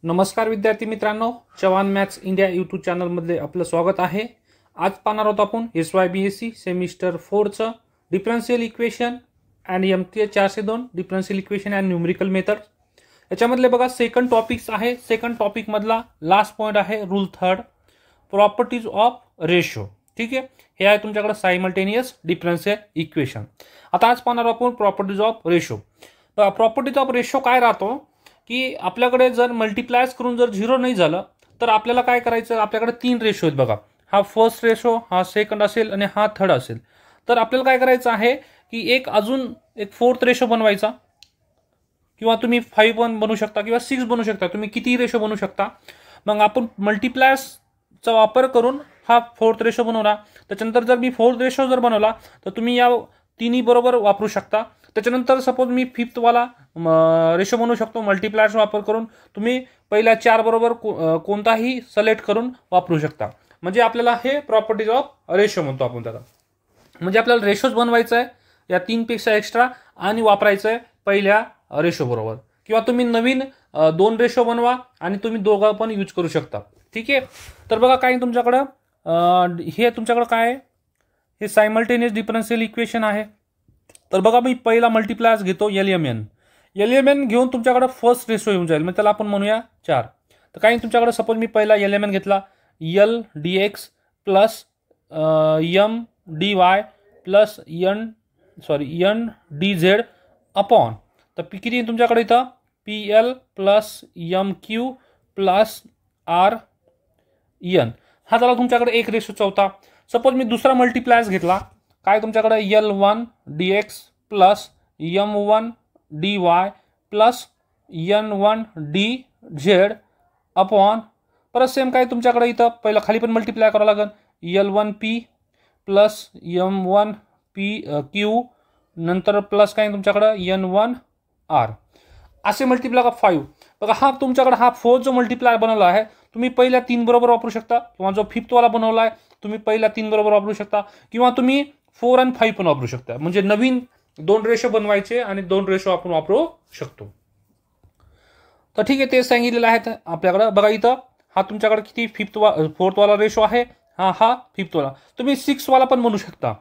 नमस्कार विद्यार्थी मित्रांनो, चव्हाण मॅथ्स इंडिया यूट्यूब चॅनलमध्ये आपलं स्वागत आहे। आज पाहणार आहोत आपण SYBSC सेमिस्टर 4चं डिफरन्शियल इक्वेशन आणि MTA 402 differential equation and numerical method. याच्यामधले बघा सेकंड टॉपिक्स आहे। सेकंड टॉपिक मधला लास्ट पॉइंट आहे rule third, properties of ratio. ठीक आहे, हे आहे तुमच्याकडे सायमल्टेनियस डिफरन्शियल इक्वेशन। आता आज पाहणार आपण properties of ratio. Properties of ratio काय राहतो की आपल्याकडे जर मल्टिप्लायस करून जर 0 नाही झालं तर आपल्याला काय करायचं, आपल्याकडे 3 रेशो आहेत बघा। हा फर्स्ट रेशो, हा सेकंड असेल आणि हा थर्ड असेल। तर आपल्याला काय करायचं आहे की एक अजून एक फोर्थ रेशो बनवायचा, किंवा तुम्ही 5 पण बनवू शकता किंवा 6 बनवू शकता, तुम्ही किती रेशो बनवू शकता। मग आपण मल्टिप्लायसचा वापर करून हा फोर्थ रेशो बनवला। त्याच्यानंतर जर मी फोर्थ रेशो जर बनवला तर तुम्ही या तिन्ही बरोबर वापरू शकता। त्याच्यानंतर सपोज मी फिफ्थ वाला रेशो बनवू शकतो मल्टिप्लायर्स वापर करून, तुम्ही पहिल्या 4 बरोबर कोणताही सिलेक्ट करून वापरू शकता। म्हणजे आपल्याला हे प्रॉपर्टीज ऑफ रेशो म्हणतो आपण त्याला। म्हणजे आपल्याला रेशोज बनवायचं आहे या 3 पेक्षा एक्स्ट्रा आणि वापरायचं आहे पहिल्या रेशो बरोबर, किंवा तुम्ही नवीन 2 रेशो बनवा आणि तुम्ही दोघं पण यूज करू शकता। ठीक आहे, तर बघा काय तुमच्याकडे हे तुमच्याकडे काय आहे, हे सायमल्टेनियस डिफरन्शियल इक्वेशन आहे। तर बघा मी पहिला मल्टिप्लायर्स घेतो LMN घेऊन तुमच्याकडे फर्स्ट रेशो येऊन जाईल, म्हणजे त्याला आपण म्हणूया 4। तर काही तुमच्याकडे सपोज मी पहिला LMN घेतला L dx plus M dy plus N dz upon, तर किती तुमच्याकडे इथं PL plus MQ plus RN। हा झाला तुमच्याकडे एक रेशो चौथा। सपोज मी दुसरा मल्टिप्लायर्स घेतला, काय तुमच्याकडे L1 dx plus M1 dy plus N1 dz upon, परत सेम काय तुमच्याकडे इथं पहिला खाली पण मल्टिप्लाय करावं लागेल L1p प्लस M1q नंतर प्लस काय तुमच्याकडे N1r, असे मल्टिप्लाय का 5। बघा हा तुमच्याकडे हा फोर्थ जो मल्टिप्लायर बनवला आहे तुम्ही पहिल्या 3 बरोबर वापरू शकता, किंवा जो फिफ्थ वाला बनवला आहे तुम्ही पहिल्या 3 बरोबर वापरू शकता, किंवा तुम्ही 4 आणि 5 पण वापरू शकता। म्हणजे नवीन 2 रेशो बनवायचे आणि 2 रेशो आपण वापरू शकतो। तर ठीक आहे, ते सांगितलेलं आहे आपल्याकडे। बघा इथं हा तुमच्याकडे किती फोर्थ वाला रेशो आहे, हा फिफ्थ वाला। तुम्ही 6 वाला पण बनवू शकता।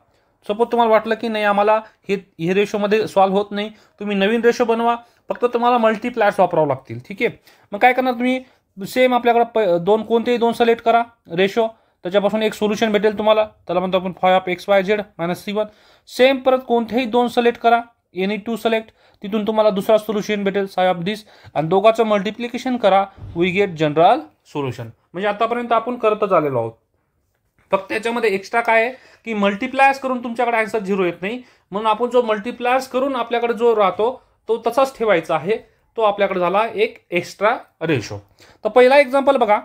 सपोज तुम्हाला वाटलं की नाही आम्हाला हे रेशोमध्ये सॉल्व्ह होत नाही, तुम्ही नवीन रेशो बनवा, फक्त तुम्हाला मल्टिप्लायर्स वापरावं लागतील। ठीक आहे, मग काय करणार तुम्ही, सेम आपल्याकडे कोणतेही 2 सिलेक्ट करा रेशो, त्याच्यापासून एक सोल्युशन भेटेल तुम्हाला, त्याला म्हणतो आपण five of XYZ minus C1। Same परत कोणतेही 2 सिलेक्ट करा, एनी 2 सिलेक्ट, तिथून तुम्हाला दुसरा सोल्युशन भेटेल साय ऑफ दिस, आणि दोघांचं मल्टिप्लिकेशन करा, वी गेट जनरल सोल्युशन। म्हणजे आतापर्यंत आपण करतच आलेलो आहोत। फक्त याच्यामध्ये एक्स्ट्रा काय आहे की मल्टिप्लायर्स करून तुमच्याकडे आन्सर 0 येत नाही, म्हणून आपण जो मल्टिप्लायर्स करून आपल्याकडे जो राहतो तो तसाच ठेवायचा आहे, तो आपल्याकडे झाला एक एक्स्ट्रा रेशो। तर पहिला एक्झाम्पल बघा,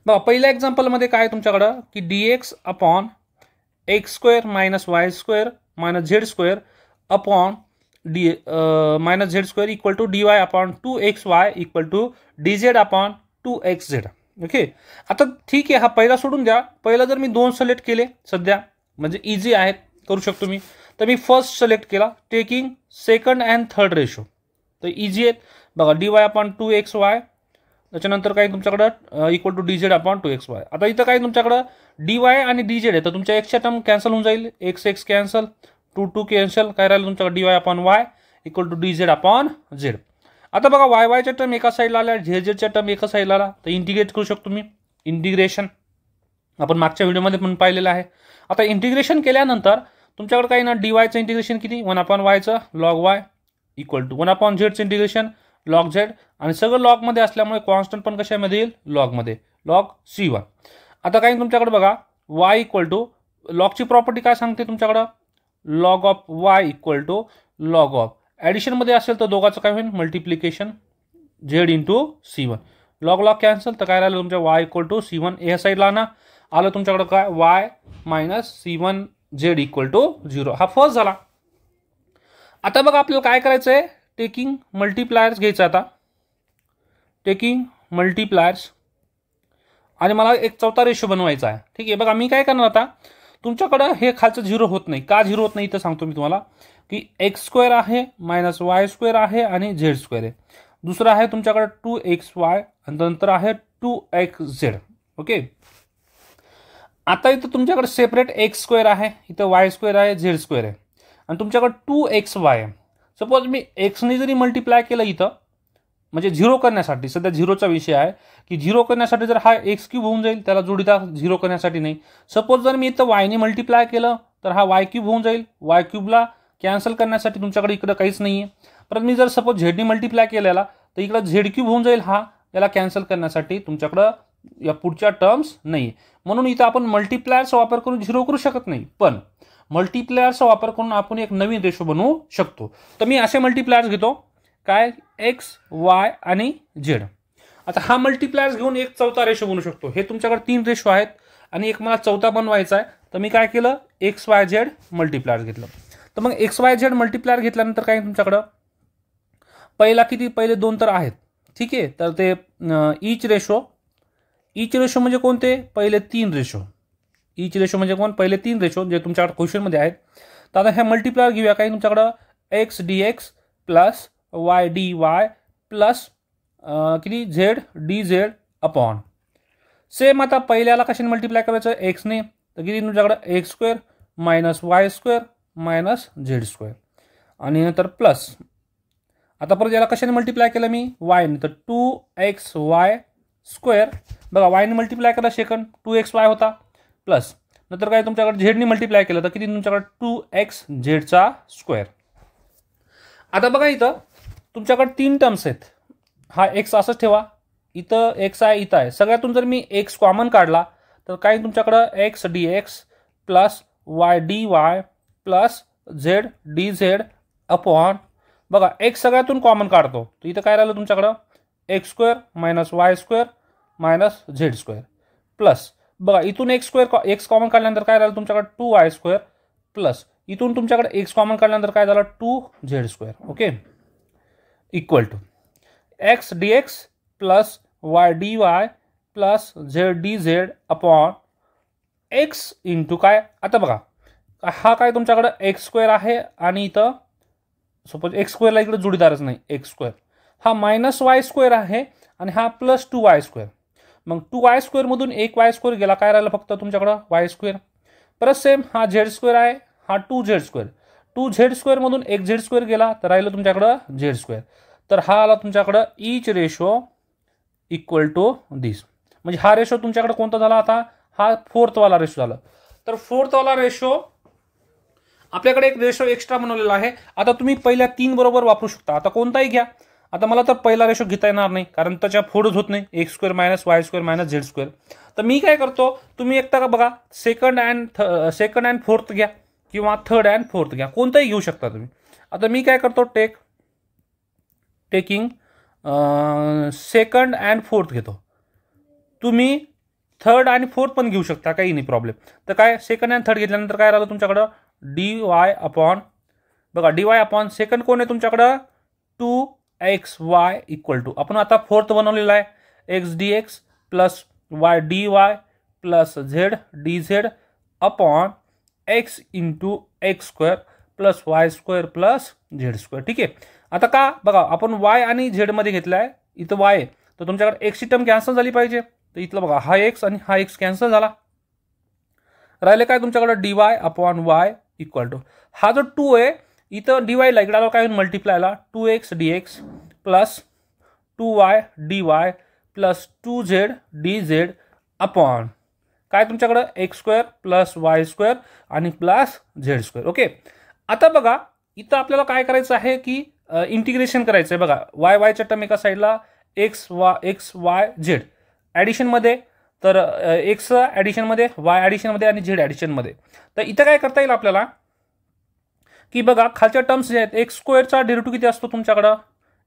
पहिल्या एक्झाम्पलमध्ये काय तुमच्याकडं की dx upon x² minus y² minus z² upon minus z² equal to dy upon 2xy equal to dz upon 2xz। Okay, आता ठीक आहे, हा पहिला सोडून द्या। पहिला जर मी 2 सिलेक्ट केले सध्या, म्हणजे इझी आहेत, करू शकतो मी, तर मी फर्स्ट सिलेक्ट केला taking second and third ratio, तर इझी आहेत बघा। dy अपॉन 2xy, त्याच्यानंतर काही तुमच्याकडं equal to dz upon 2xy। आता इथं काय तुमच्याकडं dy आणि dz आहे, तर तुमच्या x च्या टर्म कॅन्सल होऊन जाईल, x कॅन्सल, 2 कॅन्सल, काय राहिलं तुमच्याकडे dy upon y equal to dz upon z। आता बघा y च्या टर्म एका साईडला आल्या, z च्या टर्म एका साईडला आला, तर इंटिग्रेट करू शकतो मी, इंटिग्रेशन आपण मागच्या व्हिडिओमध्ये पण पाहिलेलं आहे। आता इंटिग्रेशन केल्यानंतर तुमच्याकडे काही ना dy चं इंटिग्रेशन किती, 1 अपॉन y चं log y equal to 1 upon z चं इंटिग्रेशन लॉग z, आणि सगळं लॉग मध्ये असल्यामुळे कॉन्स्टंट पण कशामध्ये येईल, लॉग मध्ये, लॉग C1। आता काही तुमच्याकडे बघा y इक्वल टू, लॉगची प्रॉपर्टी काय सांगते तुमच्याकडं, log of y equal to log of, addition मध्ये असेल तर दोघांचं काय होईल multiplication z into C1, log cancel, तर काय राहिलं तुमच्या y इक्वल टू C1 या साईडला ना आलं तुमच्याकडे काय y minus C1 z equal to 0। हा फर्स्ट झाला। आता बघा आपल्याला काय करायचं आहे, टेकिंग मल्टिप्लायर्स घ्यायचं, आता टेकिंग मल्टिप्लायर्स, आणि मला एक चौथा रेशो बनवायचा आहे। ठीक आहे, बघा मी काय करणार, आता तुमच्याकडे हे खालचं 0 होत नाही, का 0 होत नाही इथं सांगतो मी तुम्हाला, की x² आहे मायनस y² आहे आणि z² आहे। दुसरा आहे तुमच्याकडे 2xy आणि नंतर आहे 2xz. ओके, आता इथं तुमच्याकडे सेपरेट एक्स स्क्वेअर आहे, इथं वाय स्क्वेअर आहे, झेड स्क्वेअर आहे आणि तुमच्याकडे 2xy आहे. सपोज मी एक्सने जरी मल्टिप्लाय केलं इथं, म्हणजे झिरो करण्यासाठी, सध्या झिरोचा विषय आहे की झिरो करण्यासाठी जर हा एक्स क्यूब होऊन जाईल, त्याला जोडीदार झिरो करण्यासाठी नाही. सपोज जर मी इथं वायने मल्टिप्लाय केलं तर हा वाय क्यूब होऊन जाईल, वाय क्यूबला कॅन्सल करण्यासाठी तुमच्याकडे इकडं काहीच नाही आहे. परत मी जर सपोज झेडने मल्टिप्लाय केलेला तर इकडं झेड क्यूब होऊन जाईल, हा याला कॅन्सल करण्यासाठी तुमच्याकडं या पुढच्या टर्म्स नाही. म्हणून इथं आपण मल्टिप्लायरचा वापर करून झिरो करू शकत नाही, पण मल्टिप्लायरचा वापर करून आपण एक नवीन रेशो बनवू शकतो. तर मी असे मल्टिप्लायर्स घेतो, काय, एक्स, वाय आणि झेड. आता हा मल्टिप्लायर्स घेऊन एक चौथा रेशो बनवू शकतो. हे तुमच्याकडे 3 रेशो आहेत आणि एक मला चौथा बनवायचा आहे, तर मी काय केलं, एक्स वाय झेड मल्टिप्लायर घेतलं. तर मग एक्स वाय झेड मल्टिप्लायर घेतल्यानंतर काय तुमच्याकडं पहिले 2 तर आहेत, ठीक आहे. तर ते इच रेशो म्हणजे कोणते, पहिले 3 रेशो. इच रेशो म्हणजे कोण, पहिले 3 रेशो जे तुमच्याकडे क्वेश्चनमध्ये आहेत. तर आता ह्या मल्टिप्लायर घेऊया, काही तुमच्याकडं x d x plus y d y plus किती z d z upon. Same आता पहिल्याला कशाने मल्टिप्लाय करायचं, एक्सने, तर किती तुमच्याकडं x square minus y square minus z square आणि नंतर प्लस. आता परत याला कशाने मल्टिप्लाय केलं मी, वायने, तर 2xy स्क्वेअर. बघा वायने मल्टिप्लाय केला सेकंड, 2xy होता, प्लस नंतर काय तुमच्याकडे झेडने मल्टिप्लाय केलं तर किती तुमच्याकडे 2xz स्क्वेअर. आता बघा इथं तुमच्याकडे 3 टर्म्स आहेत, हा एक्स असंच ठेवा, इथं एक्स आहे, इथं आहे. सगळ्यातून जर मी एक्स कॉमन काढला तर काय तुमच्याकडं x d x plus y d y plus z d z upon. बघा एक्स सगळ्यातून कॉमन काढतो, तर इथं काय राहिलं तुमच्याकडं x square minus y square minus z square plus. बघा इथून एक्स कॉमन काढल्यानंतर काय राहिलं तुमच्याकडे 2y स्क्वेअर प्लस इथून तुमच्याकडे एक्स कॉमन काढल्यानंतर काय झालं 2z square. Okay, equal to x d x plus y d y plus z d z upon x into काय. आता बघा हा काय तुमच्याकडे एक्स स्क्वेअर आहे आणि इथं सपोज एक्स स्क्वेअरला इकडे जोडीदारच नाही, एक्स स्क्वेअर हा मायनस वाय स्क्वेअर आहे आणि हा प्लस 2y स्क्वेअर. मग 2y स्क्वेअर मधून एक वाय स्क्वेअर गेला, काय राहिलं फक्त तुमच्याकडं वाय स्क्वेअर. परत सेम हा झेड स्क्वेअर आहे, हा 2z स्क्वेअर, 2z स्क्वेअर मधून एक झेड स्क्वेअर गेला तर राहिलं तुमच्याकडं झेड स्क्वेअर. तर हा आला तुमच्याकडं इच रेशो इक्वल टू दिस. म्हणजे हा रेशो तुमच्याकडे कोणता झाला, आता हा 4th वाला रेशो झाला. तर 4th वाला रेशो आपल्याकडे एक रेशो एक्स्ट्रा बनवलेला आहे. आता तुम्ही पहिल्या 3 बरोबर वापरू शकता, आता कोणताही घ्या. आता मला तर पहिला रेशो घेता येणार नाही कारण त्याच्या फोडच होत नाही, x square minus y square minus z square. तर मी काय करतो, तुम्ही एकटा का बघा सेकंड अँड फोर्थ घ्या किंवा थर्ड अँड फोर्थ घ्या, कोणताही घेऊ शकता तुम्ही. आता मी काय करतो, टेकिंग सेकंड अँड फोर्थ घेतो. तुम्ही थर्ड आणि फोर्थ पण घेऊ शकता, काही नाही प्रॉब्लेम. तर काय सेकंड अँड थर्ड घेतल्यानंतर काय राहिलं तुमच्याकडं डी वाय अपॉन. बघा डी वाय अपॉन सेकंड कोण आहे तुमच्याकडं 2xy इक्वल टू. आपण आता फोर्थ बनवलेला आहे x d x plus y d y plus z d z upon x into x square plus y square plus z square. ठीक आहे. आता का बघा आपण वाय आणि झेड मध्ये घेतला आहे, इथं वाय आहे तर तुमच्याकडे एक्सची टर्म कॅन्सल झाली पाहिजे. तर इथलं बघा हा एक्स आणि हा एक्स कॅन्सल झाला, राहिले काय तुमच्याकडे d y upon y equal to. हा जो 2 आहे इथं डी वायला इकडे आलो काय मल्टिप्लायला 2x dx plus 2y dy plus 2z dz upon काय तुमच्याकडे x square plus y square आणि प्लस झेड स्क्वेअर. ओके, आता बघा इथं आपल्याला काय करायचं आहे की इंटिग्रेशन करायचं आहे. बघा वाय वायच्या टर्म एका साईडला एक्स वाय झेड ॲडिशनमध्ये, तर एक्स ॲडिशनमध्ये वाय ॲडिशनमध्ये आणि झेड ॲडिशनमध्ये. तर इथं काय करता येईल आपल्याला की बघा खालच्या टर्म्स जे आहेत एक्स स्क्वेअरचा डेरिव्हेटिव्ह किती असतो तुमच्याकडं,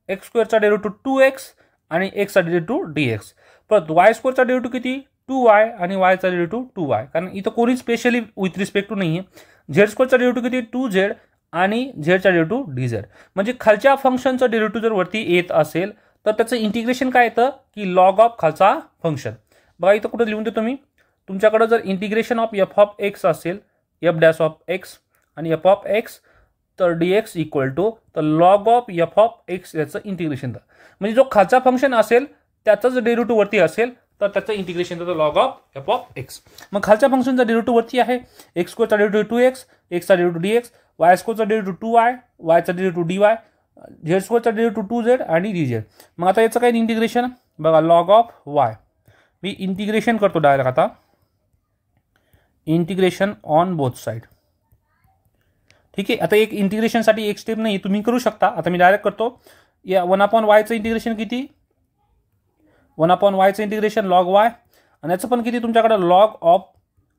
एक्स स्क्वेअरचा डेरिव्हेटिव्ह 2x आणि एक्सचा डेरिव्हेटिव्ह dx. परत वाय स्क्वेअरचा डेरिव्हेटिव्ह किती 2y आणि वायचा डेरिव्हेटिव्ह 2y, कारण इथं कोणी स्पेशली विथ रिस्पेक्ट टू नाही आहे. झेड स्क्वेअरचा डेरिव्हेटिव्ह किती 2z आणि झेडचा डेरिव्हेटिव्ह dz. म्हणजे खालच्या फंक्शनचं डेरिव्हेटिव्ह जर वरती येत असेल तर त्याचं इंटिग्रेशन काय येतं की लॉग ऑफ खालचा फंक्शन. बघा इथं कुठे लिहून देतो मी, तुमच्याकडे जर integration of F of x असेल एफ डॅश ऑफ एक्स आणि एफ ऑफ एक्स तर dx इक्वल टू तर log of F of x याचं इंटिग्रेशन. म्हणजे जो खालचा फंक्शन असेल त्याचा जर डेरिव्हेटिव्ह वरती असेल तर त्याचं इंटिग्रेशन तर log of F of x. मग खालच्या फंक्शनचा डेरिव्हेटिव्ह वरती आहे, एक्स स्क्वेअरचा डेरिव्हेटिव्ह 2x, एक्सचा डेरिव्हेटिव्ह dx, वाय स्क्वेअरचा डेरिव्हेटिव्ह 2y, वायचा डेरिव्हेटिव्ह dy, झेड स्क्वेअरचा डेरिव्हेटिव्ह 2z आणि dz. मग आता याचं काय इंटिग्रेशन बघा, लॉग ऑफ y. मी इंटिग्रेशन करतो डायरेक्ट आता, इंटिग्रेशन ऑन बोथ साइड. ठीक आहे. आता एक इंटिग्रेशनसाठी एक स्टेप नाही, तुम्ही करू शकता. आता मी डायरेक्ट करतो. या 1/y चं इंटिग्रेशन किती, 1/y चं इंटिग्रेशन लॉग y आणि याचं पण किती तुमच्याकडे log of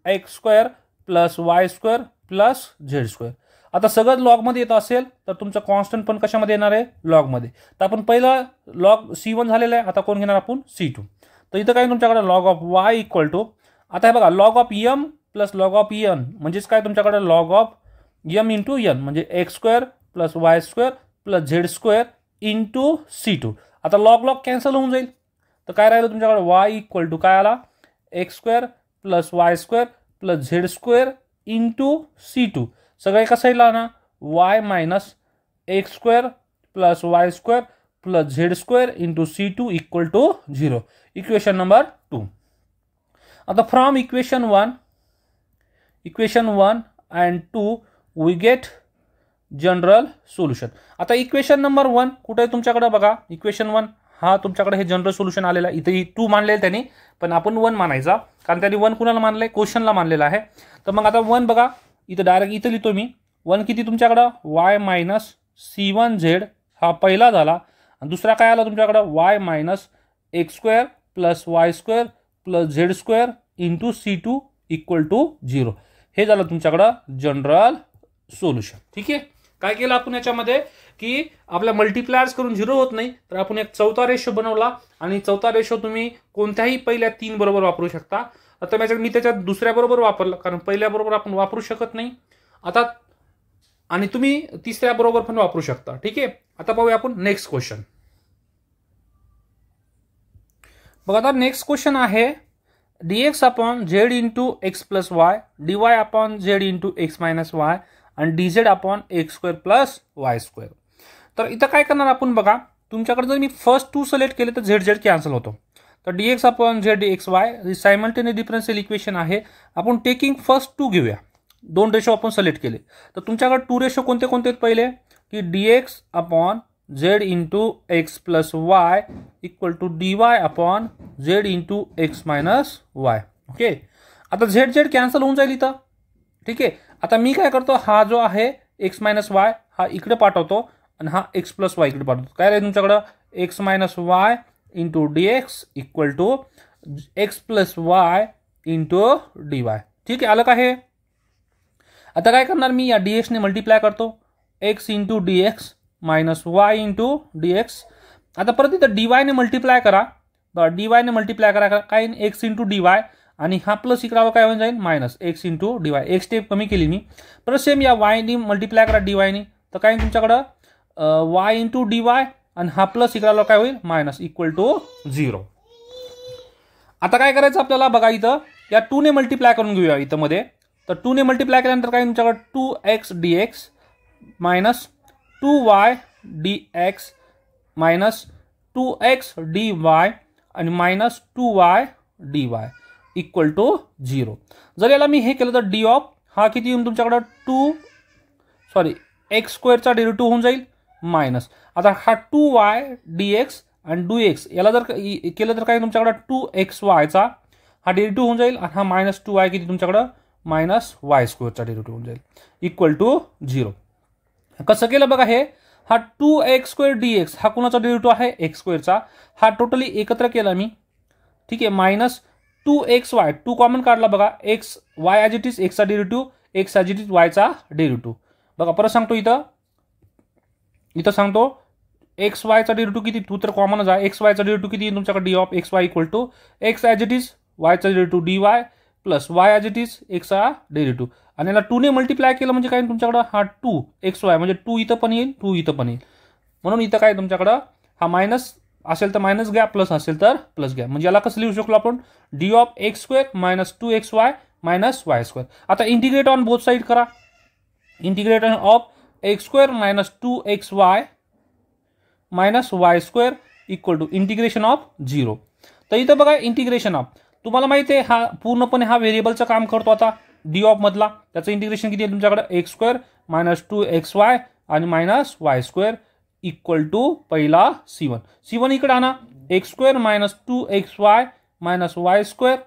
x square plus y square plus z square. आता सगळं लॉगमध्ये येत असेल तर तुमचं कॉन्स्टंट पण कशामध्ये येणार आहे, लॉगमध्ये. तर आपण पहिला लॉग C1 झालेला आहे, आता कोण घेणार आपण C2. तर इथं काय तुमच्याकडे log of y equal to, आता हे बघा log of m plus log of n म्हणजेच काय तुमच्याकडे log of m into n म्हणजे x square plus y square plus z square into C2. आता लॉग लॉग कॅन्सल होऊन जाईल. तर काय राहिलं तुमच्याकडे y इक्वल टू काय आला, x square plus y square plus z square into C2. सगळं एका साईडला ना, y minus x square plus y square plus z square into C2 equal to 0. Equation number 2. आता from equation 1 and 2 we get general solution. आता equation number 1 कुठे आहे तुमच्याकडे बघा, इक्वेशन 1 हा तुमच्याकडे हे जनरल सोल्युशन आलेला आहे. इथे 2 मानलेलं त्यांनी, पण आपण 1 मानायचा कारण त्यांनी 1 कुणाला मानलंय, क्वेश्चनला मानलेला आहे. तर मग आता 1 बघा इथं डायरेक्ट इथं लिहितो मी. 1 किती तुमच्याकडं y मायनस C1z हा पहिला झाला आणि दुसरा काय आला तुमच्याकडं y minus x square plus y square plus z square into C2 equal to 0. हे झालं तुमच्याकडं जनरल सोल्युशन. ठीक आहे. काय केलं आपण याच्यामध्ये की आपल्या मल्टिप्लायर्स करून 0 होत नाही, तर आपण एक चौथा रेशो बनवला आणि चौथा रेशो तुम्ही कोणत्याही पहिल्या 3 बरोबर वापरू शकता. आता मी त्याच्यात दुसऱ्या बरोबर वापरलं कारण पहिल्या बरोबर आपण वापरू शकत नाही आता, आणि तुम्ही तिसऱ्या बरोबर पण वापरू शकता. ठीक आहे. आता पाहूया आपण नेक्स्ट क्वेश्चन. बघा आता नेक्स्ट क्वेश्चन आहे dx upon z into x plus Y, dy upon z into x minus y आणि dz upon x square plus y square. तर इथं काय करणार आपण बघा, तुमच्याकडे जर मी फर्स्ट 2 सिलेक्ट केले तर z कॅन्सल होतो. तर dx upon z x Y simultaneous differential equation आहे. आपण टेकिंग फर्स्ट 2 घेऊया, 2 रेशो आपण सिलेक्ट केले. तर तुमच्याकडे 2 रेशो कोणते कोणते आहेत पहिले की dx upon z into x plus y equal to dy upon z into x minus y. Okay. आता z कॅन्सल होऊन जाईल इथं. ठीक आहे. आता मी काय करतो, हा जो आहे एक्स मायनस वाय हा इकडे पाठवतो आणि हा एक्स प्लस वाय इकडे पाठवतो. काय राहील तुमच्याकडं x minus y into dx equal to x plus y into dy. ठीक आहे. आलं का हे. आता काय करणार मी, या dx ने मल्टिप्लाय करतो, x into dx minus y into dx. आता परत इथं dy ने मल्टिप्लाय करा, dy ने मल्टिप्लाय करा काय एक्स इंटू dy आणि हा प्लस इकडे काय होऊन जाईल मायनस एक्स इंटू dy. एक स्टेप कमी केली मी. परत सेम या y ने मल्टिप्लाय करा dy ने, तर काय तुमच्याकडं y इंटू dy आणि हा प्लस इकडे काय होईल मायनस इक्वल टू 0. आता काय करायचं आपल्याला बघा, इथं या 2 ने मल्टिप्लाय करून घेऊया इथं मध्ये. तर 2 ने मल्टिप्लाय केल्यानंतर काय तुमच्याकडे 2x dx minus 2y dx minus 2x dy आणि minus 2y dy equal to 0. जर याला मी हे केलं तर डी ऑफ हा किती येऊन तुमच्याकडं एक्स स्क्वेअरचा डेरिव्हेटिव्ह होऊन जाईल मायनस. आता हा 2y dx आणि dx याला जर केलं तर काय तुमच्याकडं 2xy चा हा डेरिव्हेटिव्ह होऊन जाईल आणि हा मायनस 2y किती तुमच्याकडं मायनस वाय स्क्वेअरचा डेरिव्हेटिव्ह होऊन जाईल इक्वल टू 0. कसं केलं बघा हे, हा 2x स्क्वेअर dx हा कोणाचा डेरिव्हेटिव्ह आहे एक्स स्क्वेअरचा, हा टोटली एकत्र केला मी. ठीक आहे. मायनस 2xy 2 कॉमन काढला बघा, x y as it is एक्सचा derivative, x as it is वायचा डेरिव्हेटिव्ह. बघा परत सांगतो, इथं सांगतो एक्स वायचा डेरिव्हेटिव्ह किती, 2 तर कॉमनच आहे. एक्स वायचा डेरिव्हेटिव्ह किती तुमच्याकडे d of x y equal to x as it is वायचा derivative dy plus y as it is एक्सचा डेरिव्हेटिव्ह आणि याला 2 ने मल्टिप्लाय केलं म्हणजे काय तुमच्याकडं हा 2xy म्हणजे 2 इथं पण येईल 2 इथं पण येईल. म्हणून इथं काय तुमच्याकडं हा मायनस असेल तर मायनस घ्या, प्लस असेल तर प्लस घ्या. म्हणजे याला कसं लिहू शकलो आपण, d of x square minus 2xy minus y square. आता इंटिग्रेट ऑन बोथ साईड करा. Integrate of x square minus 2xy minus y square equal to integration of 0. तर इथं बघा इंटिग्रेशन ऑफ, तुम्हाला माहिती आहे हा पूर्णपणे हा व्हेरिएबलचं काम करतो आता डी ऑफ मधला. त्याचं इंटिग्रेशन किती आहे तुमच्याकडे एक्स स्क्वेअर मायनस 2xy आणि minus y square equal to पहिला C1 इकडे आणा, x square minus 2xy minus y square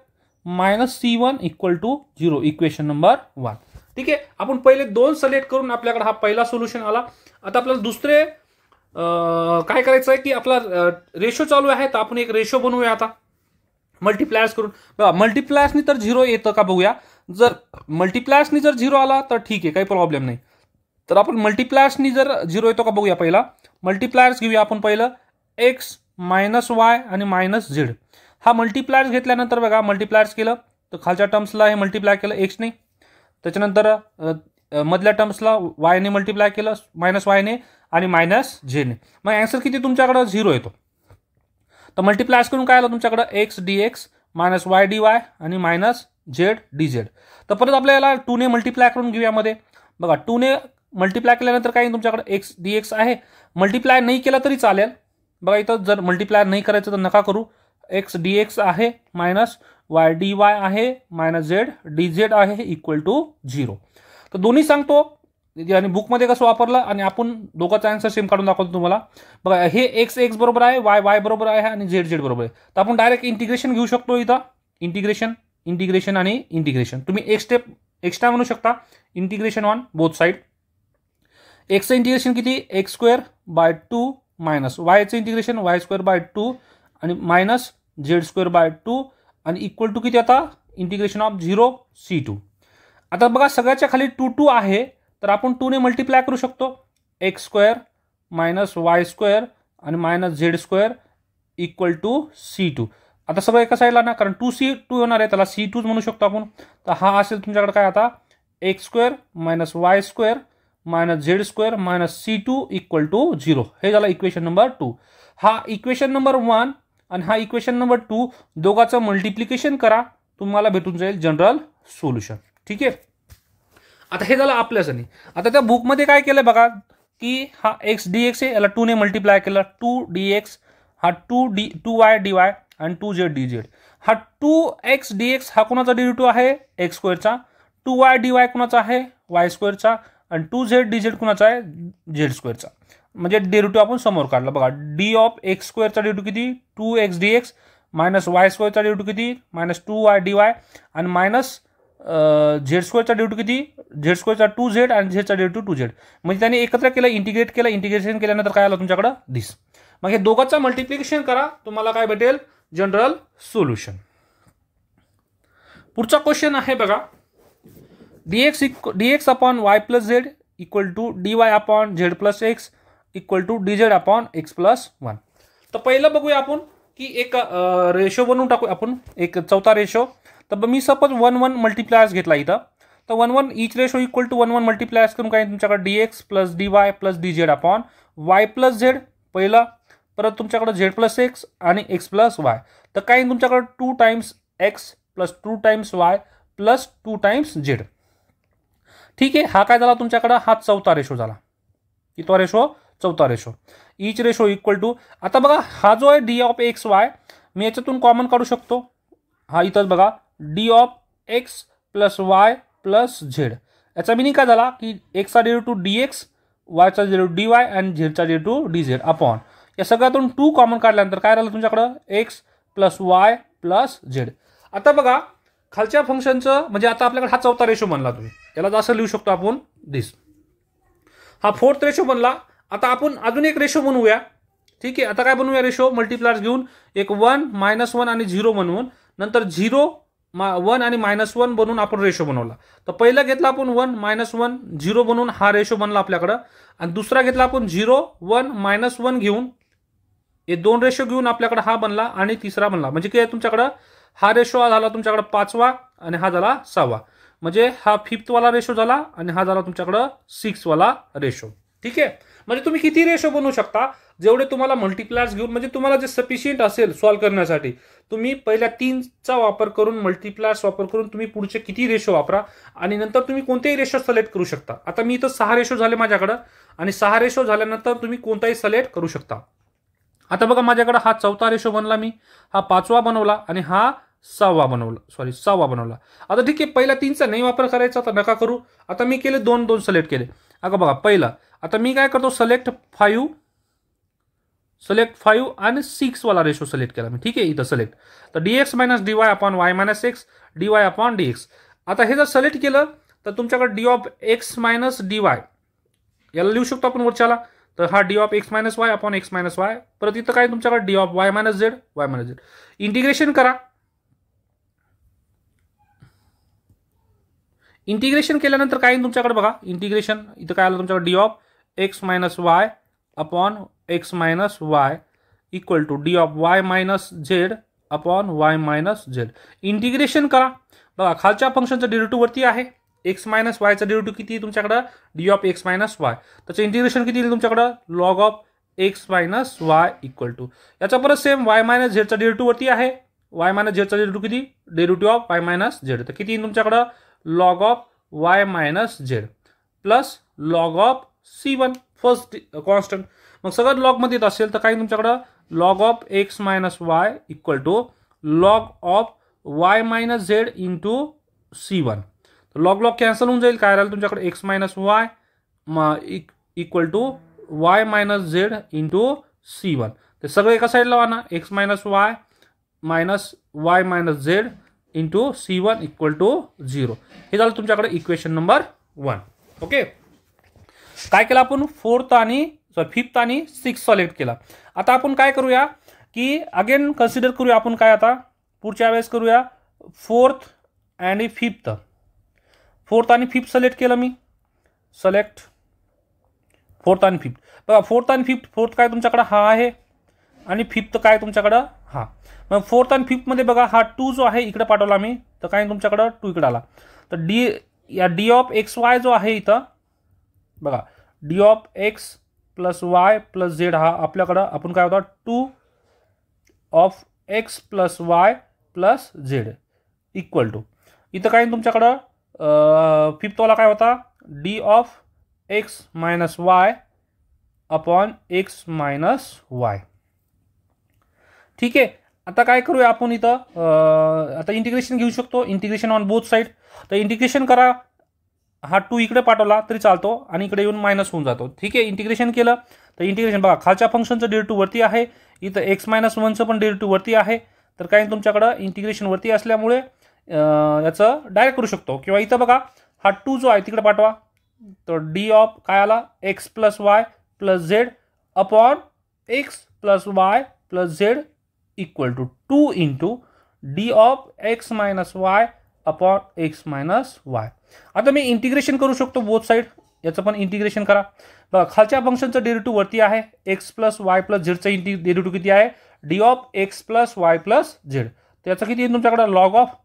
minus C1 equal to 0, equation number 1. ठीक आहे, आपण पहिले 2 सिलेक्ट करून आपल्याकडे हा पहिला सोल्युशन आला. आता आपल्याला दुसरे काय करायचं आहे की आपला रेशो चालू आहे, तर आपण एक रेशो बनवूया आता मल्टिप्लायर्स करून. बघा मल्टिप्लायर्सनी तर 0 येतं का बघूया. जर मल्टिप्लायर्सनी जर 0 आला तर ठीक आहे, काही प्रॉब्लेम नाही. तर आपण मल्टिप्लायर्सनी जर 0 येतो का बघूया. पहिला मल्टिप्लायर्स घेऊया आपण. पहिलं एक्स मायनस वाय आणि मायनस झेड. हा मल्टिप्लायर्स घेतल्यानंतर बघा मल्टिप्लायर्स केलं तर खालच्या टर्म्सला हे मल्टिप्लाय केलं एक्सने, त्याच्यानंतर मधल्या टर्म्सला वायने मल्टिप्लाय केलं मायनस वायने आणि मायनस झेडने. मग अँसर किती तुमच्याकडे 0 येतो. तर मल्टिप्लायर्स करून काय आलं तुमच्याकडे x d x minus Y d Y आणि मायनस झेड डी झेड. तर परत आपल्याला 2 ने मल्टिप्लाय करून घेऊया मध्ये. बघा 2 ने मल्टिप्लाय केल्यानंतर काय तुमच्याकडे एक्स डी एक्स आहे. मल्टिप्लाय नाही केला तरी चालेल. बघा इथं जर मल्टिप्लाय नाही करायचं तर नका करू. एक्स डी एक्स आहे मायनस वाय डी वाय आहे मायनस झेड डी झेड आहे इक्वल टू 0. तर दोन्ही सांगतो आणि बुकमध्ये कसं वापरलं आणि आपण दोघांचा आन्सर सेम काढून दाखवतो तुम्हाला. बघा हे एक्स एक्स बरोबर आहे, वाय वाय बरोबर आहे आणि झेड झेड बरोबर आहे. तर आपण डायरेक्ट इंटिग्रेशन घेऊ शकतो इथं. इंटिग्रेशन आणि इंटिग्रेशन तुम्ही एक स्टेप एक्स्ट्रा म्हणू शकता. Integration on both side. एक्सचं इंटिग्रेशन किती एक्स स्क्वेअर बाय 2 मायनस वायचं इंटिग्रेशन वाय स्क्वेअर बाय 2 आणि मायनस झेड स्क्वेअर बाय 2 आणि इक्वल टू किती आता इंटिग्रेशन ऑफ 0 C2. आता बघा सगळ्याच्या खाली 2 आहे, तर आपण 2 ने मल्टिप्लाय करू शकतो. X square minus y square आणि minus z square equal to C2. आता सगळं एका साईडला ना, कारण 2C2 होणार आहे त्याला C2 म्हणू शकतो आपण. तर हा असेल तुमच्याकडे काय आता x square minus y square minus z square minus C2 equal to 0. हे झालं इक्वेशन नंबर 2. हा इक्वेशन नंबर 1 आणि हा इक्वेशन नंबर 2 दोघांचं मल्टिप्लिकेशन करा, तुम्हाला भेटून जाईल जनरल सोल्युशन. ठीक आहे, आता हे झालं आपल्यासाठी. आता त्या बुकमध्ये काय केलं बघा की हा एक्स डी एक्स आहे, याला 2 ने मल्टिप्लाय केलं 2 डी एक्स, हा 2 वाय डी वाय आणि 2 झेड डी झेड. हा 2x dx हा कोणाचा डेरिव्हेटिव्ह आहे एक्स स्क्वेअरचा, 2y dy कोणाचा आहे वाय स्क्वेअरचा आणि 2z dz कोणाचा आहे झेड स्क्वेअरचा. म्हणजे डेरिव्हेटिव्ह आपण समोर काढला. बघा डी ऑफ एक्स स्क्वेअरचा डेरिव्हेटिव्ह किती 2x dx मायनस वाय स्क्वेअरचा डेरिव्हेटिव्ह किती मायनस 2y dy आणि मायनस झेड स्क्वेअरचा डेरिव्हेटिव्ह किती झेड स्क्वेअरचा 2z आणि झेडचा डेरिव्हेटिव्ह 2z. म्हणजे त्यांनी एकत्र केलं, इंटिग्रेट केलं. इंटिग्रेशन केल्यानंतर काय आलं तुमच्याकडे दिस. मग हे दोघांचं मल्टिप्लिकेशन करा, तुम्हाला काय भेटेल जनरल सोल्युशन. पुढचा क्वेश्चन आहे बघा dx upon y plus z equal to dy upon z plus x equal to dz upon x plus 1. तर पहिलं बघूया आपण की एक रेशो बनवून टाकू आपण, एक चौथा रेशो. तर मी सपोज 1 1 मल्टिप्लायर्स घेतला इथं, तर 1 1 इच रेशो इक्वल टू 1 1 मल्टिप्लायर्स करून काय तुमच्याकडे dx plus dy plus dz upon y plus Z पहिला, परत तुमच्याकडे झेड प्लस एक्स आणि एक्स प्लस वाय. तर काय तुमच्याकडे 2 times x plus 2 times Y plus 2 times Z. ठीक आहे, हा काय झाला तुमच्याकडे हा चौथा रेशो झाला. कितवा रेशो चौथा ratio. Each ratio equal to आता बघा हा जो आहे डी ऑफ एक्स वाय मी याच्यातून कॉमन काढू शकतो. हा इथंच बघा d of x plus y plus z. याचा मिनिंग काय झाला की एक्सचा डेरिव्हेटिव्ह dx वायचा डेरिव्हेटिव्ह dy आणि झेडचा डेरिव्हेटिव्ह dz अपॉन या सगळ्यातून 2 कॉमन काढल्यानंतर काय राहिलं तुमच्याकडे x plus y plus z. आता बघा खालच्या फंक्शनचं म्हणजे आता आपल्याकडे हा चौथा रेशो बनला, तुम्ही याला असं लिहू शकतो आपण दिस. हा फोर्थ रेशो बनला. आता आपण अजून एक रेशो बनवूया. ठीक आहे, आता काय बनवूया रेशो मल्टिप्लायर्स घेऊन एक 1 -1 आणि 0 बनवून नंतर 0 1 आणि -1 बनवून आपण रेशो बनवला. तर पहिला घेतला आपण 1 -1 0 बनवून हा रेशो बनला आपल्याकडं, आणि दुसरा घेतला आपण 0 1 -1 घेऊन हे 2 रेशो घेऊन आपल्याकडे हा बनला आणि तिसरा बनला. म्हणजे काय तुमच्याकडे हा रेशो झाला तुमच्याकडे 5वा आणि हा झाला 6वा. म्हणजे हा 5th वाला रेशो झाला आणि हा झाला तुमच्याकडे 6th वाला रेशो. ठीक आहे, म्हणजे तुम्ही किती रेशो बनवू शकता जेवढे तुम्हाला मल्टिप्लायर्स घेऊन, म्हणजे तुम्हाला जे सफिशियंट असेल सॉल्व्ह करण्यासाठी तुम्ही पहिल्या 3चा वापर करून मल्टिप्लायर्स वापर करून तुम्ही पुढचे किती रेशो वापरा आणि नंतर तुम्ही कोणतेही रेशो सिलेक्ट करू शकता. आता मी इथं 6 रेशो झाले माझ्याकडे आणि 6 रेशो झाल्यानंतर तुम्ही कोणताही सिलेक्ट करू शकता. आता बघा माझ्याकडे हा 4था रेशो बनला, मी हा 5वा बनवला आणि हा 6वा बनवला. आता ठीक आहे, पहिल्या 3चा नाही वापर करायचा तर नका करू. आता मी केले 2 सिलेक्ट केले. आता बघा पहिला, आता मी काय करतो सिलेक्ट 5 आणि 6 वाला रेशो सिलेक्ट केला मी. ठीक आहे, इथं सिलेक्ट तर dx minus dy upon y minus x dy upon dx. आता हे जर सिलेक्ट केलं तर तुमच्याकडे d of x minus dy याला लिहू शकतो आपण वरच्याला. तर हा d of x minus y upon x minus y. परत इथं काय तुमच्याकडे d of y minus z. Integration करा. इंटिग्रेशन केल्यानंतर काय तुमच्याकडे बघा इंटिग्रेशन इथं काय आलं तुमच्याकडे d of x minus y upon x minus y equal to d of y minus z upon y minus z. Integration करा. बघा खालच्या फंक्शनचं डेरिव्हेटिव्ह वरती आहे. x मायनस वायचं डेरिव्हेटिव्ह किती तुमच्याकडे d of x minus y. त्याचं इंटिग्रेशन किती येईल तुमच्याकडे log of x minus y equal to याचा परत सेम y मायनस झेडचा डेरिव्हेटिव्ह वरती आहे. y मायनस झेडचा डेरिव्हेटिव्ह किती derivative of y minus z. तर किती येईल तुमच्याकडे log of y minus z plus log of c1 first constant. मग सगळं लॉग मध्ये येत असेल तर काही तुमच्याकडे log of x minus y equal to log of y minus z into c1. तर लॉग कॅन्सल होऊन जाईल. काय राहील तुमच्याकडे x minus y equal to y minus z into c1. ते सगळं एका साईडला वाना x minus y minus z into c1 equal to 0. हे झालं तुमच्याकडे इक्वेशन नंबर 1. ओके, काय केलं आपण 4th आणि 5th आणि 6th सिलेक्ट केला. आता आपण काय करूया की अगेन कन्सिडर करूया आपण काय आता पुढच्या वेळेस करूया 4th आणि 5th. 4th आणि 5th सिलेक्ट केलं मी. सिलेक्ट 4th आणि 5th. बघा 4th आणि 5th. 4th काय तुमच्याकडे हा आहे आणि 5th काय तुमच्याकडे हा. मग 4th आणि 5th मध्ये बघा हा 2 जो आहे इकडे पाठवला मी तर काय तुमच्याकडे 2 इकडे आला. तर d ऑफ एक्स वाय जो आहे इथं बघा d of x plus y plus z हा आपल्याकडं आपण काय होता 2 of x plus y plus z equal to इथं काय तुमच्याकडं 5th वाला काय होता d of x minus y upon x minus y. ठीक आहे, आता काय करूया आपण इथं आता इंटिग्रेशन घेऊ शकतो. Integration on both side. तर इंटिग्रेशन करा. हा 2 इकडे पाठवला तरी चालतो आणि इकडे येऊन मायनस होऊन जातो. ठीक आहे, इंटिग्रेशन केलं तर इंटिग्रेशन बघा खालच्या फंक्शनचं डेरिव्हेटिव्ह वरती आहे. इथं एक्स मायनस 1चं पण डेरिव्हेटिव्ह वरती आहे. तर काही तुमच्याकडं इंटिग्रेशन वरती असल्यामुळे याचं डायरेक्ट करू शकतो. किंवा इथं बघा हा 2 जो आहे तिकडे पाठवा. तर डी ऑफ काय आला x plus y plus z upon x plus y plus z equal to 2 into d of x minus y upon x minus y. आता मी इंटिग्रेशन करू शकतो बोथ साइड. याचं पण इंटिग्रेशन करा. बघा खालच्या फंक्शनचं डेरिव्हेटिव्ह वरती आहे. एक्स प्लस वाय प्लस झेडचं डेरिव्हेटिव्ह किती आहे d of x plus y plus z. त्याचं किती येईल तुमच्याकडे log of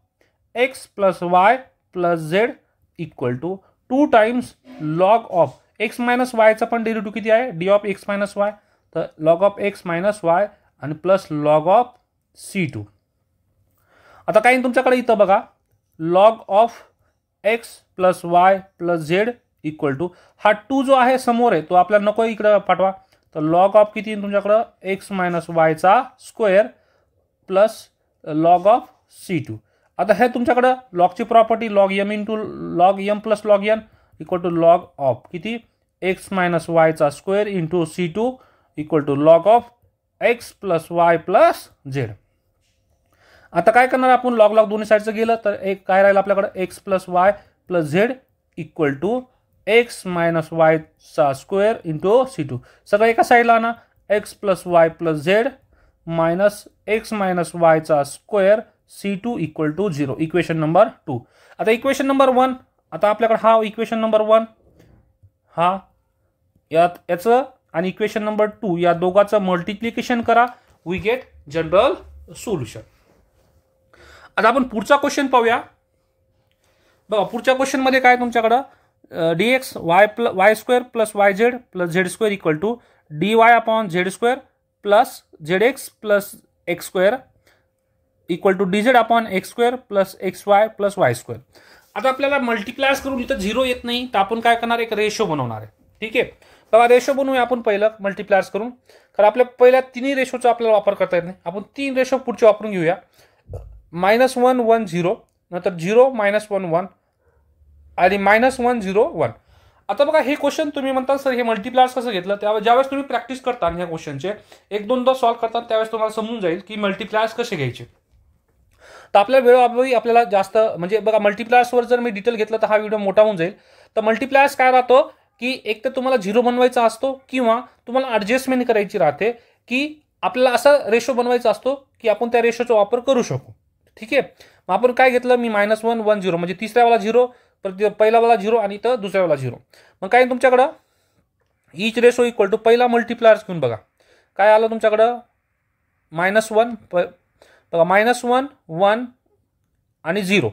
x plus y plus z equal to 2 times log of x minus वायचा पण डेरिव्हेटिव्ह किती आहे d of x minus y. तर log of x minus y आणि प्लस लॉग ऑफ c2. आता काय तुमच्याकडे इथं बघा log of x plus y plus z equal to हा 2 जो आहे समोर आहे तो आपल्याला नको इकडे पाठवा. तर लॉग ऑफ किती तुमच्याकडं एक्स मायनस वायचा square plus log of c2. आता हे तुमच्याकडं लॉगची property log m into log m plus log n equal to log of किती एक्स मायनस वायचा square into c2 equal to log of x plus y plus z. आता काय करणार आपण लॉग दोन्ही साईडचं गेलं तर एक काय राहील आपल्याकडे x plus y plus z equal to x minus वायचा स्क्वेअर इंटू c2. सगळं एका साईडला ना x plus y plus z minus x minus वायचा square c2 equal to 0. Equation number 2. आता इक्वेशन नंबर 1 आता आपल्याकडे हा इक्वेशन नंबर 1 हा याचं आणि इक्वेशन नंबर 2 या दोघांचं मल्टिप्लिकेशन करा. We get general solution. आता आपण पुढचा क्वेश्चन पाहूया. बघा पुढच्या क्वेश्चन मध्ये काय तुमच्याकडं dx y square plus yz plus z square equal to dy upon z square plus zx plus x square equal to dz upon x square plus xy plus y square. आता आपल्याला multipliers करून इथं 0 येत नाही, तर आपण काय करणार, एक रेशो बनवणार आहे. ठीक आहे, बघा रेशो बनवूया आपण पहिलं मल्टिप्लायर्स करून, कारण आपल्या पहिल्या तिन्ही रेशोचा आपल्याला वापर करता येत नाही. आपण 3 रेशो पुढचे वापरून घेऊया. -1 1 0, नंतर 0 -1 1 आणि -1 0 1. आता बघा हे क्वेश्चन तुम्ही म्हणता सर हे मल्टिप्लायर्स कसं घेतलं, त्यावेळेस ज्यावेळेस तुम्ही प्रॅक्टिस करता ह्या क्वेश्चनचे 1-2दा सॉल्व्ह करता त्यावेळेस तुम्हाला समजून जाईल की मल्टिप्लायर्स कसे घ्यायचे. तर आपल्या वेळोवेळी आपल्याला जास्त म्हणजे बघा मल्टिप्लायर्सवर जर मी डिटेल घेतलं तर हा व्हिडिओ मोठा होऊन जाईल. तर मल्टिप्लायर्स काय राहतो की एक तर तुम्हाला 0 बनवायचा असतो किंवा तुम्हाला ॲडजस्टमेंट करायची राहते की आपल्याला असा रेशो बनवायचा असतो की आपण त्या रेशोचा वापर करू शकू. ठीक आहे, मग आपण काय घेतलं, मी -1 1 0 म्हणजे तिसऱ्यावाला 0, पहिलावाला 0 आणि इथं दुसऱ्यावाला 0. मग काय तुमच्याकडं ईच रेशो इक्वल टू पहिला मल्टिप्लायर्स घेऊन बघा काय आलं तुमच्याकडं, -1 बघा -1 1 आणि 0.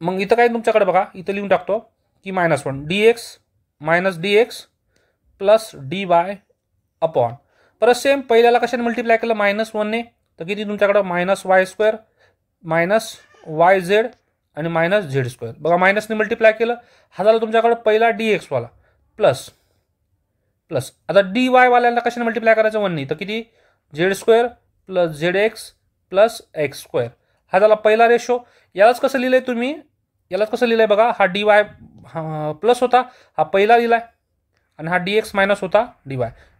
मग इथं काय तुमच्याकडे बघा इथं लिहून टाकतो की -1 dx प्लस dy अपॉन, परत सेम पहिल्याला कशाने मल्टिप्लाय केलं -1 ने, तर किती तुमच्याकडं -y स्क्वेअर -yz आणि -z स्क्वेअर. बघा मायनसने मल्टिप्लाय केलं, हा झाला तुमच्याकडे पहिला dx वाला प्लस प्लस. आता dy वाल्याला कशाने मल्टिप्लाय करायचं 1 ने, तर किती z square plus zx plus x square. हा झाला पहिला रेशो. यालाच कसं लिहिलंय तुम्ही, यालाच कसं लिहिलंय बघा, हा dy प्लस होता हा पहिला लिहिलाय आणि हा dx मायनस होता dy,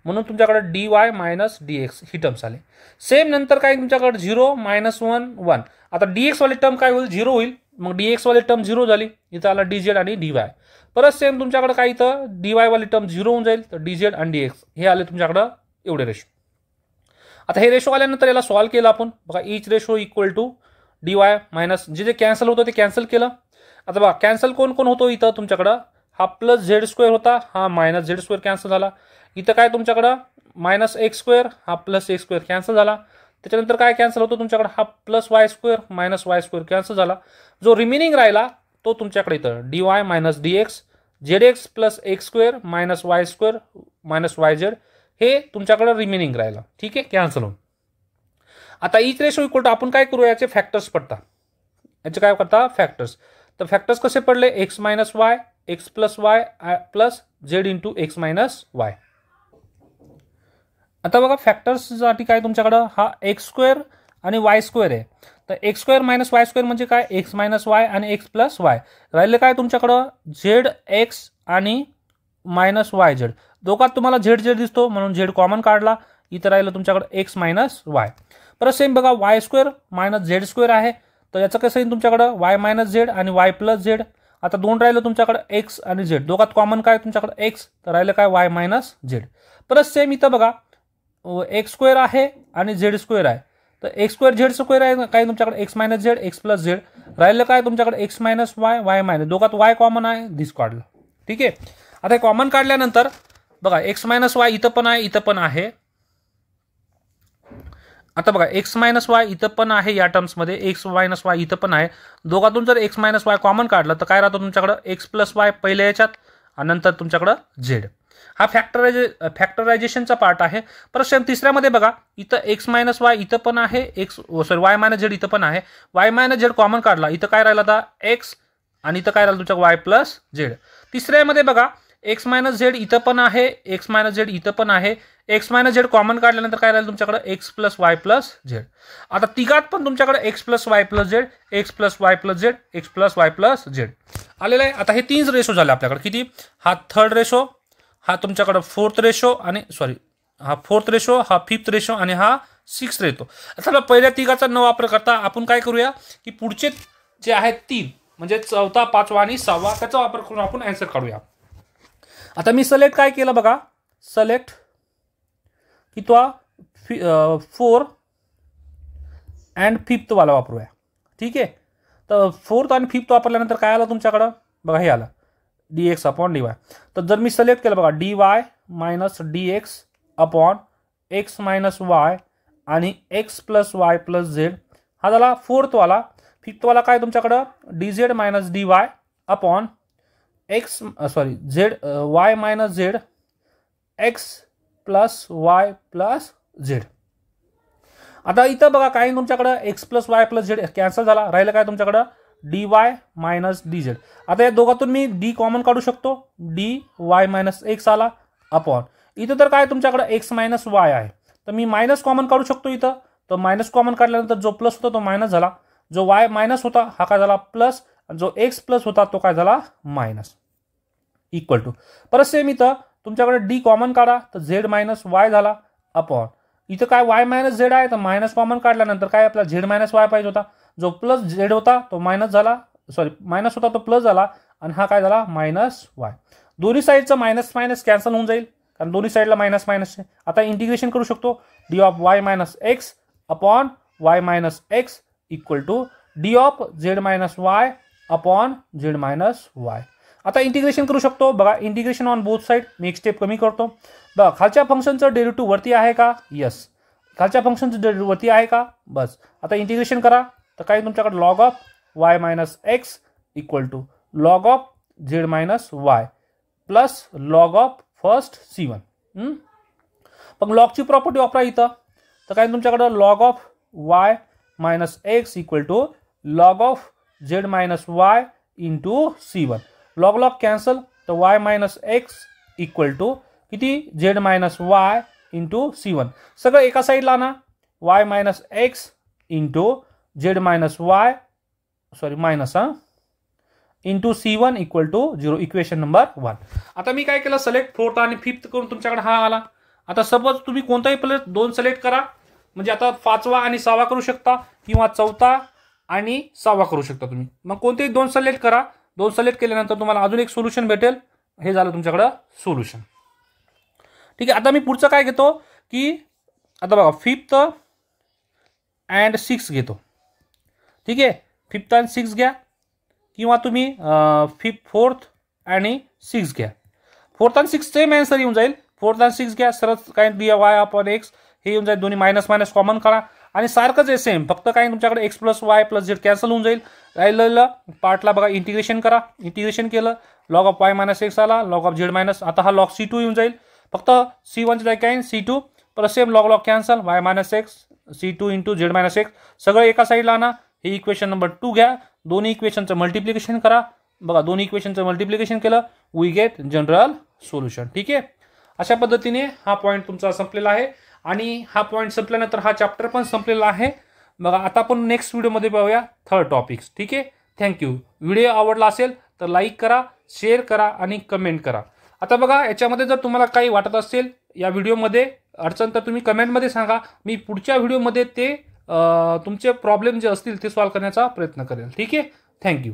म्हणून तुमच्याकडे dy मायनस dx ही टर्म्स आले. सेम नंतर काय तुमच्याकडे 0 -1 1. आता dx वाली टर्म काय होईल, 0 होईल, मग dx वाली टर्म 0 झाली, इथं आला dz आणि dy. परत सेम तुमच्याकडे काय इथं dy वाली टर्म 0 होऊन जाईल, तर dz आणि dx हे आले तुमच्याकडं एवढे रेशो. आता हे रेशो आल्यानंतर याला सॉल्व्ह केलं आपण, बघा each ratio equal to dy minus जे कॅन्सल होतं ते कॅन्सल केलं. आता बघा कॅन्सल कोण कोण होतो, इथं तुमच्याकडं हा प्लस z स्क्वेअर होता, हा मायनस z स्क्वेअर कॅन्सल झाला. इथं काय तुमच्याकडं -x स्क्वेअर हा प्लस x स्क्वेअर कॅन्सल झाला. त्याच्यानंतर काय कॅन्सल होतो तुमच्याकडे, हा plus y square minus y square cancel झाला. जो रिमेनिंग राहिला तो तुमच्याकडे इथं dy minus dx zx plus x square minus y square minus yz हे तुमच्याकडे रिमेनिंग राहिला. ठीक आहे, कॅन्सल होऊन. आता ईच रेशो इक्वल टू आपण काय करू, याचे फॅक्टर्स पडता, याचे काय करता फॅक्टर्स. तर फॅक्टर्स कसे पडले, x minus y x plus y plus z into x minus y. आता बघा फॅक्टर्ससाठी काय तुमच्याकडं हा x स्क्वेअर आणि y स्क्वेअर आहे, तर x square minus y square म्हणजे काय x मायनस y आणि x प्लस y. राहिले काय तुमच्याकडं zx आणि मायनस yz, दोघात तुम्हाला z दिसतो म्हणून z कॉमन काढला, इथं राहिलं तुमच्याकडे x मायनस y. परत सेम बघा y square minus z square आहे, तर याचं कसं येईल तुमच्याकडं y मायनस z आणि y प्लस z. आता दोन राहिलं तुमच्याकडे x आणि z, दोघात कॉमन काय तुमच्याकडे x, तर राहिलं काय y मायनस z. परत सेम इथं बघा x स्क्वेअर आहे आणि z स्क्वेअर आहे, तर x स्क्वेअर z स्क्वेअर आहे काय तुमच्याकडे x minus z x plus z. राहिलं काय तुमच्याकडे x minus y y minus, दोघात y कॉमन आहे, दिस काढलं. ठीक आहे, आता कॉमन काढल्यानंतर बघा x मायनस y इथं पण आहे, इथं पण आहे. आता बघा x मायनस y इथं पण आहे, या टर्म्समध्ये x मायनस y इथं पण आहे. दोघातून जर x मायनस y कॉमन काढलं तर काय राहतो तुमच्याकडं x प्लस y पहिल्या याच्यात आणि नंतर तुमच्याकडं z. हा फॅक्टरायझेशनचा पार्ट आहे. परत सेम तिसऱ्यामध्ये बघा इथं x मायनस y इथं पण आहे, y मायनस z इथं पण आहे. y मायनस z कॉमन काढला, इथं काय राहिला आता x आणि इथं काय राहिलं तुमच्या y प्लस z. तिसऱ्यामध्ये बघा x मायनस z इथं पण आहे, x मायनस z इथं पण आहे, x मायनस z कॉमन काढल्यानंतर काय राहिलं तुमच्याकडे x plus y plus z. आता तिघात पण तुमच्याकडे x plus y plus z x plus y plus z x plus y plus z आलेलं आहे. आता हे 3 रेशो झाले आपल्याकडे, किती, हा थर्ड रेशो, हा तुमच्याकडे फोर्थ रेशो आणि हा फोर्थ रेशो, हा फिफ्थ रेशो आणि हा सिक्स्थ रेशो. आता पहिल्या तिघाचा न वापर करता आपण काय करूया की पुढचे जे आहेत 3 म्हणजे चौथा, पाचवा आणि सहावा त्याचा वापर करून आपण आन्सर काढूया. आता मी सिलेक्ट काय केलं बघा, सिलेक्ट की तो 4 अँड फिफ्थ वाला वापरूया. ठीक आहे, तर फोर्थ आणि फिफ्थ वापरल्यानंतर काय आलं तुमच्याकडं बघा, हे आलं dx अपॉन dy. तर जर मी सिलेक्ट केलं बघा dy minus dx upon x minus y आणि x plus y plus z, हा झाला फोर्थ वाला. फिफ्थ वाला काय तुमच्याकडं dz minus dy upon x sorry Z y minus Z x plus y plus z. आता इथं बघा काही तुमच्याकडं x plus y plus Z cancel झाला, राहिलं काय तुमच्याकडं D y minus D Z. आता या दोघातून मी डी कॉमन काढू शकतो, डी वाय मायनस एक्स आला अपॉन इथं तर काय तुमच्याकडं एक्स मायनस वाय आहे, तर मी मायनस कॉमन काढू शकतो इथं. तर मायनस कॉमन काढल्यानंतर जो प्लस होता तो मायनस झाला, जो वाय मायनस होता हा काय झाला प्लस, जो एक्स प्लस होता तो काय झाला मायनस. इक्वल टू परत सेम इथं तुमच्याकडे डी कॉमन काढा तर झेड मायनस वाय झाला अपॉन इथं काय वाय मायनस झेड आहे, तर मायनस कॉमन काढल्यानंतर काय आपला झेड मायनस वाय पाहिजे होता, जो प्लस झेड होता तो मायनस झाला, सॉरी मायनस होता तो प्लस झाला आणि हा काय झाला मायनस वाय. दोन्ही साईडचं मायनस मायनस कॅन्सल होऊन जाईल कारण दोन्ही साईडला मायनस मायनस आहे. आता इंटिग्रेशन करू शकतो d of y minus x upon y minus x equal to d of z minus y upon z minus y. आता इंटिग्रेशन करू शकतो बघा, इंटिग्रेशन ऑन बोथ साईड. मी एक स्टेप कमी करतो बघा, खालच्या फंक्शनचं डेरिव्हेटिव्ह वरती आहे का, यस खालच्या फंक्शनचं डेरिव्हेटिव्ह वरती आहे का, बस. आता इंटिग्रेशन करा तर काही तुमच्याकडे log of y minus x equal to log of z minus y plus log of first C1. मग लॉगची प्रॉपर्टी वापरा इथं, तर काय तुमच्याकडं log of y minus x equal to log of z minus y into C1. Log log cancel तर y minus x equal to किती z minus y into C1. सगळं एका साईडला ना, y minus x into z minus y sorry minus into C1 equal to 0. Equation number 1. आता मी काय केलं select fourth आणि फिफ्थ करून तुमच्याकडे हा आला. आता सपोज तुम्ही कोणताही प्लेस 2 सिलेक्ट करा, म्हणजे आता 5वा आणि 6वा करू शकता किंवा 4था आणि 6वा करू शकता तुम्ही. मग कोणतेही 2 सिलेक्ट करा, 2 सिलेक्ट केल्यानंतर तुम्हाला अजून एक सोल्युशन भेटेल. हे झालं तुमच्याकडं सोल्युशन. ठीक आहे. आता मी पुढचं काय घेतो की आता बघा फिफ्थ अँड 6 घेतो. ठीक आहे, फिफ्थ अँड 6 घ्या किंवा तुम्ही फोर्थ आणि 6 घ्या. फोर्थ आणि 6 सेम आन्सर येऊन जाईल. फोर्थ आणि 6 घ्या, सरळ काय डी वाय अपॉन एक्स हे येऊन जाईल. दोन्ही मायनस मायनस कॉमन करा आणि सारखंच आहे सेम, फक्त काय तुमच्याकडे x plus y plus Z cancel होऊन जाईल. राहिलेलं पार्टला बघा इंटिग्रेशन करा. इंटिग्रेशन केलं log of y minus x आला, लॉग ऑफ झेड मायनस, आता हा लॉग C2 येऊन जाईल. फक्त C1ची जागी काय C2 परत same log log cancel Y minus x C2 into z minus x सगळं एका साईडला आणा. हे इक्वेशन नंबर 2 घ्या, दोन्ही इक्वेशनचं मल्टिप्लिकेशन करा. बघा दोन्ही इक्वेशनचं मल्टिप्लिकेशन केलं वी गेट जनरल सोल्युशन. ठीक आहे, अशा पद्धतीने हा पॉईंट तुमचा संपलेला आहे आणि हा पॉईंट संपल्यानंतर हा चॅप्टर पण संपलेला आहे. बघा आता आपण नेक्स्ट व्हिडिओमध्ये पाहूया थर्ड टॉपिक्स. ठीक आहे, थँक्यू. व्हिडिओ आवडला असेल तर लाईक करा, शेअर करा आणि कमेंट करा. आता बघा याच्यामध्ये जर तुम्हाला काही वाटत असेल या व्हिडिओमध्ये अडचण तर तुम्ही कमेंटमध्ये सांगा. मी पुढच्या व्हिडिओमध्ये ते तुमचे प्रॉब्लेम जे असतील ते सॉल्व्ह करण्याचा प्रयत्न करेल. ठीक आहे, थँक्यू.